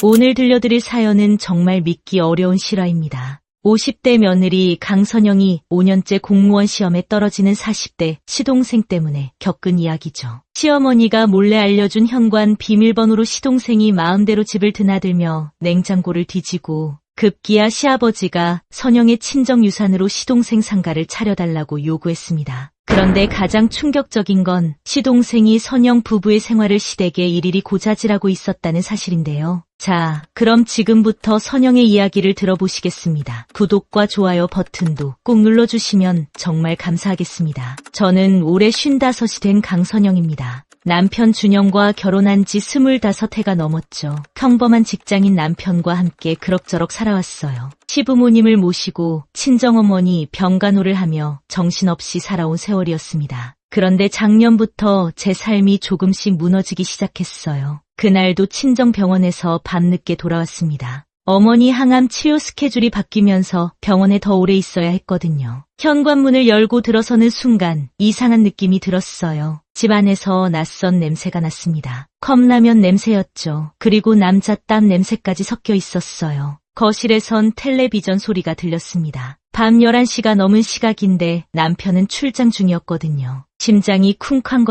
오늘 들려드릴 사연은 정말 믿기 어려운 실화입니다. 50대 며느리 강선영이 5년째 공무원 시험에 떨어지는 40대 시동생 때문에 겪은 이야기죠. 시어머니가 몰래 알려준 현관 비밀번호로 시동생이 마음대로 집을 드나들며 냉장고를 뒤지고 급기야 시아버지가 선영의 친정 유산으로 시동생 상가를 차려달라고 요구했습니다. 그런데 가장 충격적인 건 시동생이 선영 부부의 생활을 시댁에 일일이 고자질하고 있었다는 사실인데요. 자, 그럼 지금부터 선영의 이야기를 들어보시겠습니다. 구독과 좋아요 버튼도 꼭 눌러주시면 정말 감사하겠습니다. 저는 올해 55이 된 강선영입니다. 남편 준영과 결혼한 지 25해가 넘었죠. 평범한 직장인 남편과 함께 그럭저럭 살아왔어요. 시부모님을 모시고 친정어머니 병간호를 하며 정신없이 살아온 세월이었습니다. 그런데 작년부터 제 삶이 조금씩 무너지기 시작했어요. 그날도 친정병원에서 밤늦게 돌아왔습니다. 어머니 항암 치료 스케줄이 바뀌면서 병원에 더 오래 있어야 했거든요. 현관문을 열고 들어서는 순간 이상한 느낌이 들었어요. 집 안에서 낯선 냄새가 났습니다. 컵라면 냄새였죠. 그리고 남자 땀 냄새까지 섞여 있었어요. 거실에선 텔레비전 소리가 들렸습니다. 밤 11시가 넘은 시각인데 남편은 출장 중이었거든요. 심장이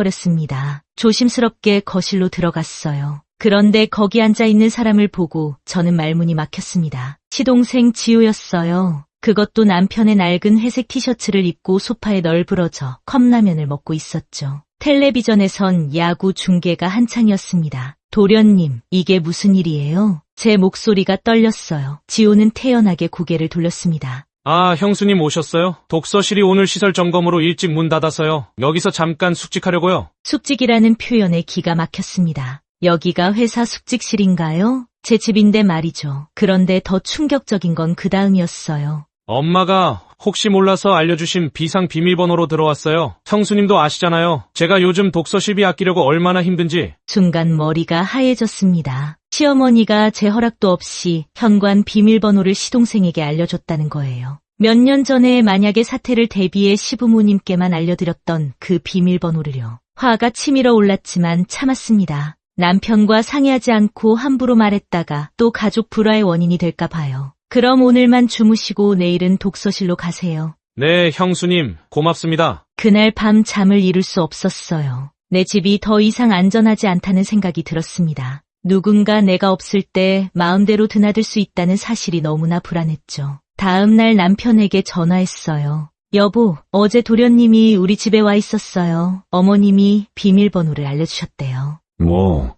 쿵쾅거렸습니다. 조심스럽게 거실로 들어갔어요. 그런데 거기 앉아있는 사람을 보고 저는 말문이 막혔습니다. 시동생 지우였어요. 그것도 남편의 낡은 회색 티셔츠를 입고 소파에 널브러져 컵라면을 먹고 있었죠. 텔레비전에선 야구 중계가 한창이었습니다. 도련님, 이게 무슨 일이에요? 제 목소리가 떨렸어요. 지호는 태연하게 고개를 돌렸습니다. 아, 형수님 오셨어요? 독서실이 오늘 시설 점검으로 일찍 문 닫아서요. 여기서 잠깐 숙직하려고요. 숙직이라는 표현에 기가 막혔습니다. 여기가 회사 숙직실인가요? 제 집인데 말이죠. 그런데 더 충격적인 건 그 다음이었어요. 엄마가 혹시 몰라서 알려주신 비상 비밀번호로 들어왔어요. 형수님도 아시잖아요. 제가 요즘 독서실비 아끼려고 얼마나 힘든지. 순간 머리가 하얘졌습니다. 시어머니가 제 허락도 없이 현관 비밀번호를 시동생에게 알려줬다는 거예요. 몇 년 전에 만약에 사태를 대비해 시부모님께만 알려드렸던 그 비밀번호를요. 화가 치밀어 올랐지만 참았습니다. 남편과 상의하지 않고 함부로 말했다가 또 가족 불화의 원인이 될까 봐요. 그럼 오늘만 주무시고 내일은 독서실로 가세요. 네, 형수님, 고맙습니다. 그날 밤 잠을 이룰 수 없었어요. 내 집이 더 이상 안전하지 않다는 생각이 들었습니다. 누군가 내가 없을 때 마음대로 드나들 수 있다는 사실이 너무나 불안했죠. 다음 날 남편에게 전화했어요. 여보, 어제 도련님이 우리 집에 와 있었어요. 어머님이 비밀번호를 알려주셨대요.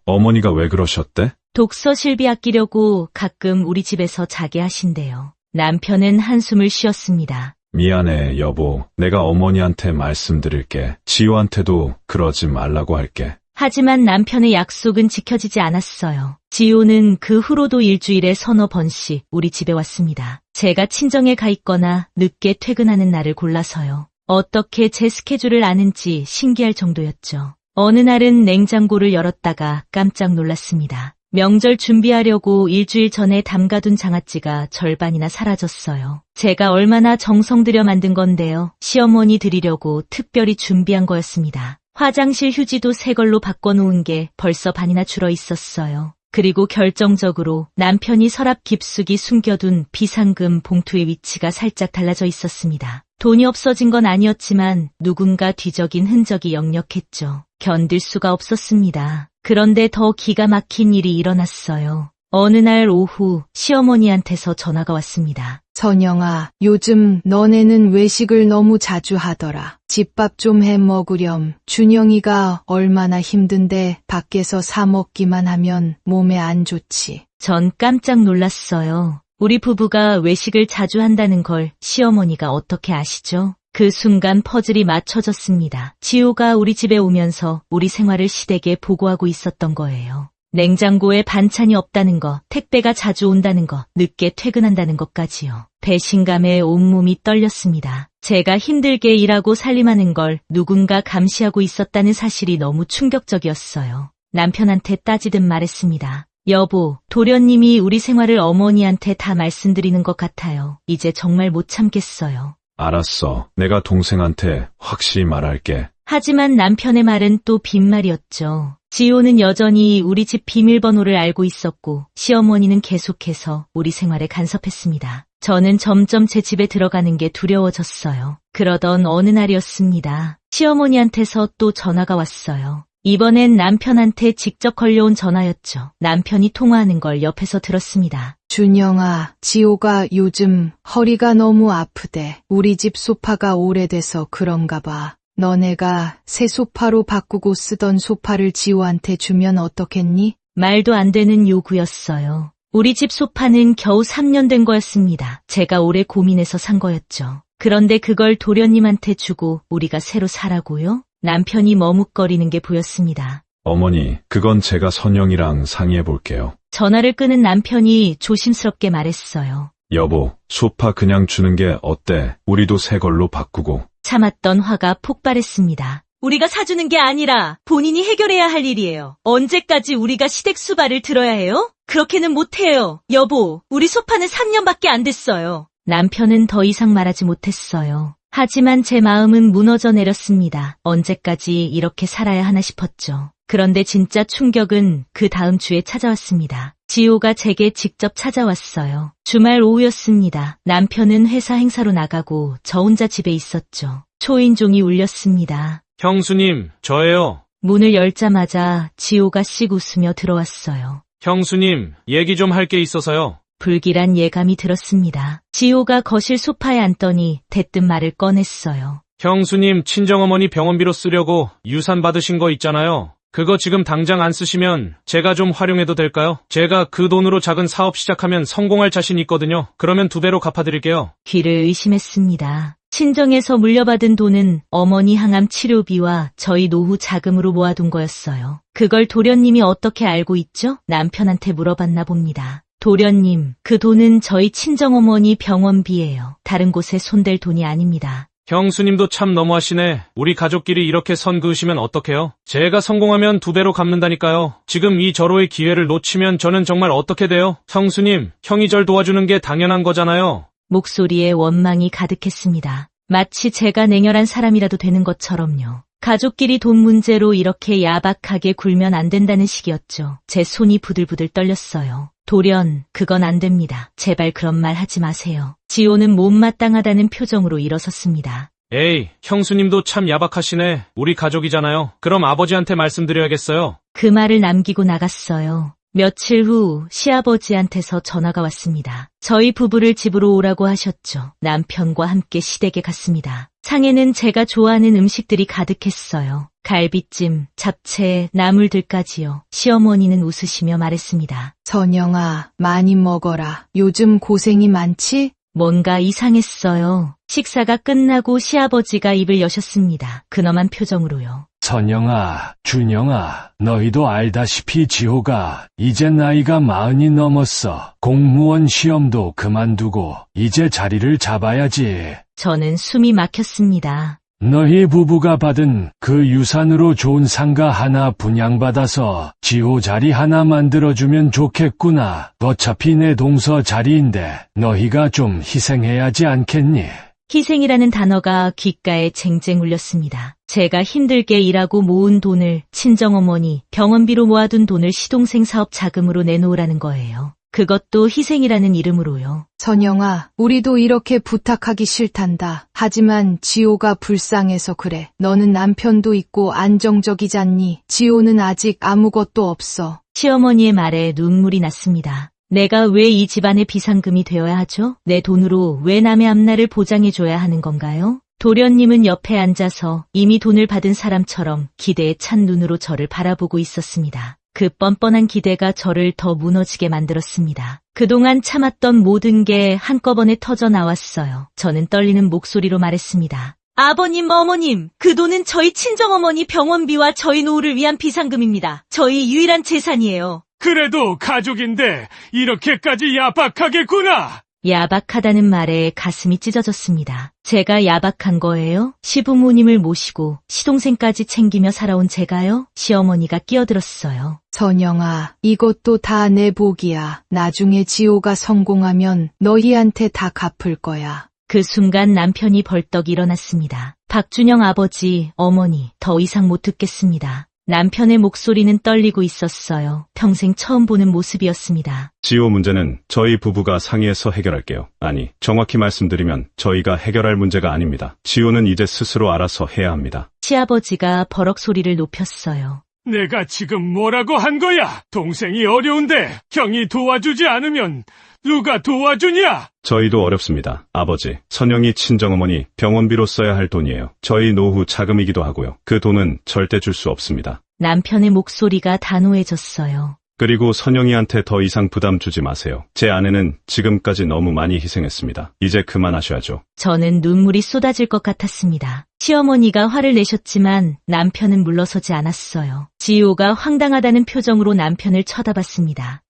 어머니가 왜 그러셨대? 독서실비 아끼려고 가끔 우리 집에서 자게 하신대요. 남편은 한숨을 쉬었습니다. 미안해, 여보. 내가 어머니한테 말씀드릴게. 지호한테도 그러지 말라고 할게. 하지만 남편의 약속은 지켜지지 않았어요. 지호는 그 후로도 일주일에 서너 번씩 우리 집에 왔습니다. 제가 친정에 가 있거나 늦게 퇴근하는 날을 골라서요. 어떻게 제 스케줄을 아는지 신기할 정도였죠. 어느 날은 냉장고를 열었다가 깜짝 놀랐습니다. 명절 준비하려고 일주일 전에 담가둔 장아찌가 절반이나 사라졌어요. 제가 얼마나 정성 들여 만든 건데요. 시어머니 드리려고 특별히 준비한 거였습니다. 화장실 휴지도 새 걸로 바꿔놓은 게 벌써 반이나 줄어 있었어요. 그리고 결정적으로 남편이 서랍 깊숙이 숨겨둔 비상금 봉투의 위치가 살짝 달라져 있었습니다. 돈이 없어진 건 아니었지만 누군가 뒤적인 흔적이 역력했죠. 견딜 수가 없었습니다. 그런데 더 기가 막힌 일이 일어났어요. 어느 날 오후 시어머니한테서 전화가 왔습니다. 선영아, 요즘 너네는 외식을 너무 자주 하더라. 집밥 좀 해 먹으렴. 준영이가 얼마나 힘든데 밖에서 사 먹기만 하면 몸에 안 좋지. 전 깜짝 놀랐어요. 우리 부부가 외식을 자주 한다는 걸 시어머니가 어떻게 아시죠? 그 순간 퍼즐이 맞춰졌습니다. 지호가 우리 집에 오면서 우리 생활을 시댁에 보고하고 있었던 거예요. 냉장고에 반찬이 없다는 거, 택배가 자주 온다는 거, 늦게 퇴근한다는 것까지요. 배신감에 온몸이 떨렸습니다. 제가 힘들게 일하고 살림하는 걸 누군가 감시하고 있었다는 사실이 너무 충격적이었어요. 남편한테 따지듯 말했습니다. 여보, 도련님이 우리 생활을 어머니한테 다 말씀드리는 것 같아요. 이제 정말 못 참겠어요. 알았어. 내가 동생한테 확실히 말할게. 하지만 남편의 말은 또 빈말이었죠. 지호는 여전히 우리 집 비밀번호를 알고 있었고 시어머니는 계속해서 우리 생활에 간섭했습니다. 저는 점점 제 집에 들어가는 게 두려워졌어요. 그러던 어느 날이었습니다. 시어머니한테서 또 전화가 왔어요. 이번엔 남편한테 직접 걸려온 전화였죠. 남편이 통화하는 걸 옆에서 들었습니다. 준영아, 지호가 요즘 허리가 너무 아프대. 우리 집 소파가 오래돼서 그런가 봐. 너네가 새 소파로 바꾸고 쓰던 소파를 지호한테 주면 어떻겠니? 말도 안 되는 요구였어요. 우리 집 소파는 겨우 3년 된 거였습니다. 제가 오래 고민해서 산 거였죠. 그런데 그걸 도련님한테 주고 우리가 새로 사라고요? 남편이 머뭇거리는 게 보였습니다. 어머니, 그건 제가 선영이랑 상의해 볼게요. 전화를 끊은 남편이 조심스럽게 말했어요. 여보, 소파 그냥 주는 게 어때? 우리도 새 걸로 바꾸고. 참았던 화가 폭발했습니다. 우리가 사주는 게 아니라 본인이 해결해야 할 일이에요. 언제까지 우리가 시댁 수발을 들어야 해요? 그렇게는 못해요. 여보, 우리 소파는 3년밖에 안 됐어요. 남편은 더 이상 말하지 못했어요. 하지만 제 마음은 무너져 내렸습니다. 언제까지 이렇게 살아야 하나 싶었죠. 그런데 진짜 충격은 그 다음 주에 찾아왔습니다. 지호가 제게 직접 찾아왔어요. 주말 오후였습니다. 남편은 회사 행사로 나가고 저 혼자 집에 있었죠. 초인종이 울렸습니다. 형수님, 저예요. 문을 열자마자 지호가 씩 웃으며 들어왔어요. 형수님, 얘기 좀 할 게 있어서요. 불길한 예감이 들었습니다. 지호가 거실 소파에 앉더니 대뜸 말을 꺼냈어요. 형수님, 친정어머니 병원비로 쓰려고 유산 받으신 거 있잖아요. 그거 지금 당장 안 쓰시면 제가 좀 활용해도 될까요? 제가 그 돈으로 작은 사업 시작하면 성공할 자신 있거든요. 그러면 2배로 갚아드릴게요. 귀를 의심했습니다. 친정에서 물려받은 돈은 어머니 항암 치료비와 저희 노후 자금으로 모아둔 거였어요. 그걸 도련님이 어떻게 알고 있죠? 남편한테 물어봤나 봅니다. 도련님, 그 돈은 저희 친정어머니 병원비예요. 다른 곳에 손댈 돈이 아닙니다. 형수님도 참 너무하시네. 우리 가족끼리 이렇게 선 그으시면 어떡해요? 제가 성공하면 2배로 갚는다니까요. 지금 이 절호의 기회를 놓치면 저는 정말 어떻게 돼요? 형수님, 형이 절 도와주는 게 당연한 거잖아요. 목소리에 원망이 가득했습니다. 마치 제가 냉혈한 사람이라도 되는 것처럼요. 가족끼리 돈 문제로 이렇게 야박하게 굴면 안 된다는 식이었죠. 제 손이 부들부들 떨렸어요. 도련, 그건 안 됩니다. 제발 그런 말 하지 마세요. 지호는 못마땅하다는 표정으로 일어섰습니다. 에이, 형수님도 참 야박하시네. 우리 가족이잖아요. 그럼 아버지한테 말씀드려야겠어요. 그 말을 남기고 나갔어요. 며칠 후 시아버지한테서 전화가 왔습니다. 저희 부부를 집으로 오라고 하셨죠. 남편과 함께 시댁에 갔습니다. 상에는 제가 좋아하는 음식들이 가득했어요. 갈비찜, 잡채, 나물들까지요. 시어머니는 웃으시며 말했습니다. 선영아, 많이 먹어라. 요즘 고생이 많지? 뭔가 이상했어요. 식사가 끝나고 시아버지가 입을 여셨습니다. 근엄한 표정으로요. 선영아, 준영아, 너희도 알다시피 지호가 이제 나이가 40이 넘었어. 공무원 시험도 그만두고 이제 자리를 잡아야지. 저는 숨이 막혔습니다. 너희 부부가 받은 그 유산으로 좋은 상가 하나 분양받아서 지호 자리 하나 만들어주면 좋겠구나. 어차피 내 동서 자리인데 너희가 좀 희생해야지 않겠니? 희생이라는 단어가 귓가에 쟁쟁 울렸습니다. 제가 힘들게 일하고 모은 돈을 친정어머니 병원비로 모아둔 돈을 시동생 사업 자금으로 내놓으라는 거예요. 그것도 희생이라는 이름으로요. 선영아, 우리도 이렇게 부탁하기 싫단다. 하지만 지호가 불쌍해서 그래. 너는 남편도 있고 안정적이잖니. 지호는 아직 아무것도 없어. 시어머니의 말에 눈물이 났습니다. 내가 왜 이 집안의 비상금이 되어야 하죠? 내 돈으로 왜 남의 앞날을 보장해줘야 하는 건가요? 도련님은 옆에 앉아서 이미 돈을 받은 사람처럼 기대에 찬 눈으로 저를 바라보고 있었습니다. 그 뻔뻔한 기대가 저를 더 무너지게 만들었습니다. 그동안 참았던 모든 게 한꺼번에 터져 나왔어요. 저는 떨리는 목소리로 말했습니다. 아버님, 어머님, 그 돈은 저희 친정어머니 병원비와 저희 노후를 위한 비상금입니다. 저희 유일한 재산이에요. 그래도 가족인데 이렇게까지 야박하겠구나. 야박하다는 말에 가슴이 찢어졌습니다. 제가 야박한 거예요? 시부모님을 모시고 시동생까지 챙기며 살아온 제가요? 시어머니가 끼어들었어요. 선영아, 이것도 다 내 복이야. 나중에 지호가 성공하면 너희한테 다 갚을 거야. 그 순간 남편이 벌떡 일어났습니다. 박준영 아버지, 어머니, 더 이상 못 듣겠습니다. 남편의 목소리는 떨리고 있었어요. 평생 처음 보는 모습이었습니다. 지호 문제는 저희 부부가 상의해서 해결할게요. 아니, 정확히 말씀드리면 저희가 해결할 문제가 아닙니다. 지호는 이제 스스로 알아서 해야 합니다. 시아버지가 버럭 소리를 높였어요. 내가 지금 뭐라고 한 거야? 동생이 어려운데 형이 도와주지 않으면 누가 도와주냐? 저희도 어렵습니다. 아버지, 선영이 친정어머니 병원비로 써야 할 돈이에요. 저희 노후 자금이기도 하고요. 그 돈은 절대 줄 수 없습니다. 남편의 목소리가 단호해졌어요. 그리고 선영이한테 더 이상 부담 주지 마세요. 제 아내는 지금까지 너무 많이 희생했습니다. 이제 그만하셔야죠. 저는 눈물이 쏟아질 것 같았습니다. 시어머니가 화를 내셨지만 남편은 물러서지 않았어요. 지호가 황당하다는 표정으로 남편을 쳐다봤습니다.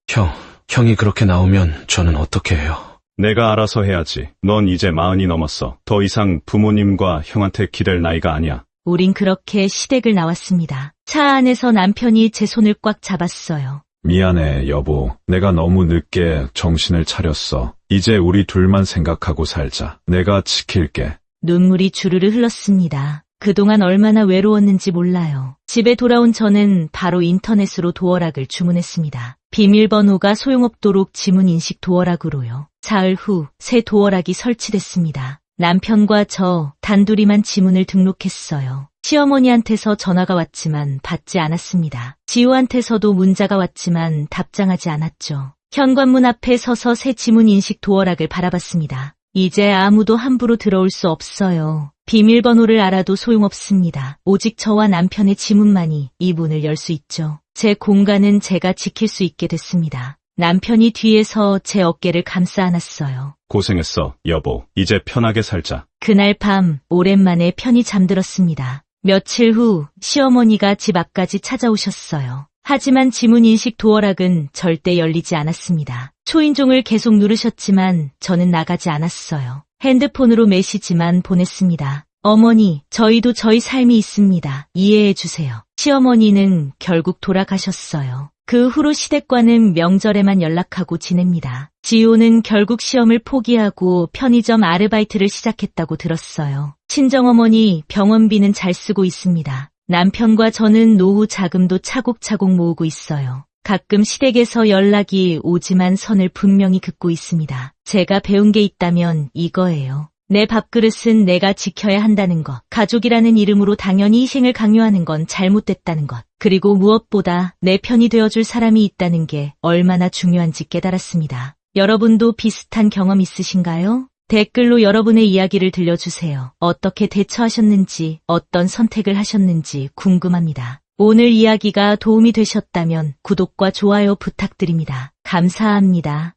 형이 그렇게 나오면 저는 어떻게 해요? 내가 알아서 해야지. 넌 이제 40이 넘었어. 더 이상 부모님과 형한테 기댈 나이가 아니야. 우린 그렇게 시댁을 나왔습니다. 차 안에서 남편이 제 손을 꽉 잡았어요. 미안해, 여보. 내가 너무 늦게 정신을 차렸어. 이제 우리 둘만 생각하고 살자. 내가 지킬게. 눈물이 주르르 흘렀습니다. 그동안 얼마나 외로웠는지 몰라요. 집에 돌아온 저는 바로 인터넷으로 도어락을 주문했습니다. 비밀번호가 소용없도록 지문 인식 도어락으로요. 사흘 후 새 도어락이 설치됐습니다. 남편과 저 단둘이만 지문을 등록했어요. 시어머니한테서 전화가 왔지만 받지 않았습니다. 지호한테서도 문자가 왔지만 답장하지 않았죠. 현관문 앞에 서서 새 지문 인식 도어락을 바라봤습니다. 이제 아무도 함부로 들어올 수 없어요. 비밀번호를 알아도 소용없습니다. 오직 저와 남편의 지문만이 이 문을 열 수 있죠. 제 공간은 제가 지킬 수 있게 됐습니다. 남편이 뒤에서 제 어깨를 감싸 안았어요. 고생했어, 여보. 이제 편하게 살자. 그날 밤 오랜만에 편히 잠들었습니다. 며칠 후 시어머니가 집 앞까지 찾아오셨어요. 하지만 지문 인식 도어락은 절대 열리지 않았습니다. 초인종을 계속 누르셨지만 저는 나가지 않았어요. 핸드폰으로 메시지만 보냈습니다. 어머니, 저희도 저희 삶이 있습니다. 이해해 주세요. 시어머니는 결국 돌아가셨어요. 그 후로 시댁과는 명절에만 연락하고 지냅니다. 지호는 결국 시험을 포기하고 편의점 아르바이트를 시작했다고 들었어요. 친정어머니 병원비는 잘 쓰고 있습니다. 남편과 저는 노후 자금도 차곡차곡 모으고 있어요. 가끔 시댁에서 연락이 오지만 선을 분명히 긋고 있습니다. 제가 배운 게 있다면 이거예요. 내 밥그릇은 내가 지켜야 한다는 것, 가족이라는 이름으로 당연히 희생을 강요하는 건 잘못됐다는 것, 그리고 무엇보다 내 편이 되어줄 사람이 있다는 게 얼마나 중요한지 깨달았습니다. 여러분도 비슷한 경험 있으신가요? 댓글로 여러분의 이야기를 들려주세요. 어떻게 대처하셨는지, 어떤 선택을 하셨는지 궁금합니다. 오늘 이야기가 도움이 되셨다면 구독과 좋아요 부탁드립니다. 감사합니다.